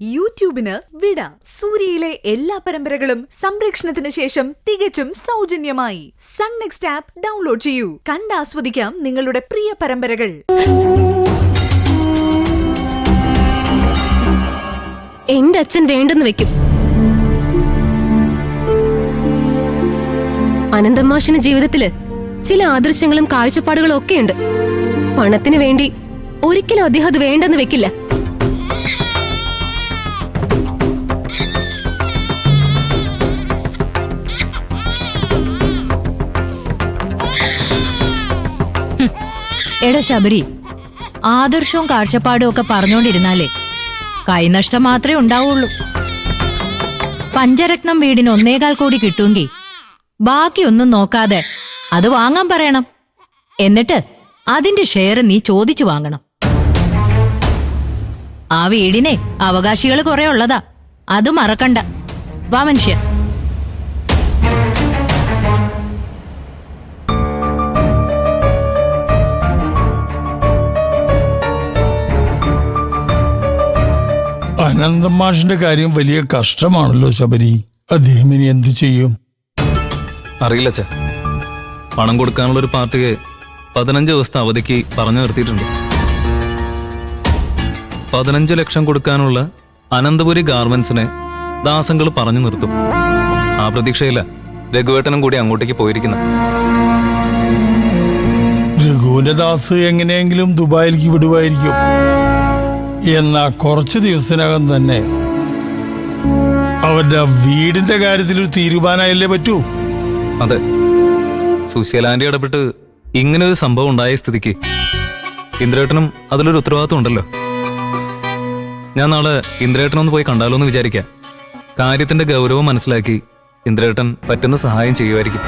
യൂട്യൂബിന് വിട. സൂര്യയിലെ എല്ലാ പരമ്പരകളും സംരക്ഷണത്തിന് ശേഷം തികച്ചും സൗജന്യമായി സൺ നെക്സ്റ്റ് ആപ്പ് ഡൗൺലോഡ് ചെയ്യൂ. കണ്ടാസ്വദിക്കാം നിങ്ങളുടെ പ്രിയ പരമ്പരകൾ. എന്റെ അച്ഛൻ വേണ്ടെന്ന് വെക്കും. അനന്തമാഷിന് ജീവിതത്തില് ചില ആദർശങ്ങളും കാഴ്ചപ്പാടുകളും ഒക്കെയുണ്ട്. പണത്തിന് വേണ്ടി ഒരിക്കലും അദ്ദേഹം അത് വേണ്ടെന്ന് വെക്കില്ല. എടാ ശബരി, ആദർശവും കാഴ്ചപ്പാടും ഒക്കെ പറഞ്ഞോണ്ടിരുന്നാലേ കൈനഷ്ടം മാത്രമേ ഉണ്ടാവുള്ളൂ. പഞ്ചരത്നം വീടിന് 1.25 കോടി കിട്ടുമെങ്കിൽ ബാക്കിയൊന്നും നോക്കാതെ അത് വാങ്ങാൻ പറയണം. എന്നിട്ട് അതിന്റെ ഷെയർ നീ ചോദിച്ചു വാങ്ങണം. ആ വീടിനെ അവകാശികൾ കുറെ ഉള്ളതാ, അത് മറക്കണ്ട. വാ മനുഷ്യ. അനന്തമാഷിന്റെ കാര്യം വലിയ കഷ്ടമാണല്ലോ ശബരി. അദ്ദേഹം ഇനി എന്തു ചെയ്യും? അറിയില്ല അച്ഛാ. പണം കൊടുക്കാനുള്ള ഒരു പാർട്ടിയെ 15 ദിവസത്തെ അവധിക്ക് പറഞ്ഞു നിർത്തിയിട്ടുണ്ട്. 15 ലക്ഷം കൊടുക്കാനുള്ള അനന്തപുരി ഗാർമെന്റ്സിനെ ദാസങ്ങൾ പറഞ്ഞു നിർത്തും. ആ പ്രതീക്ഷയില്ല രഘുവേട്ടനും കൂടി അങ്ങോട്ടേക്ക് പോയിരിക്കുന്ന. രഘുവിന്റെ ദാസ് എങ്ങനെയെങ്കിലും ദുബായിലേക്ക് വിടുവായിരിക്കും. എന്നാ കുറച്ച് ദിവസത്തിനകം തന്നെ അവരുടെ വീടിന്റെ കാര്യത്തിൽ ഒരു തീരുമാനമായല്ലേ പറ്റൂ. അതെ, സുശീലാന്റി ഇടപെട്ട് ഇങ്ങനെ ഒരു സംഭവം ഉണ്ടായ സ്ഥിതിക്ക് ഇന്ദ്രേട്ടനും അതിലൊരു ഉത്തരവാദിത്വം ഉണ്ടല്ലോ. ഞാൻ നാളെ ഇന്ദ്രേട്ടനൊന്ന് പോയി കണ്ടാലോ എന്ന് വിചാരിക്കാം. കാര്യത്തിന്റെ ഗൗരവം മനസ്സിലാക്കി ഇന്ദ്രേട്ടൻ പറ്റുന്ന സഹായം ചെയ്യുമായിരിക്കും.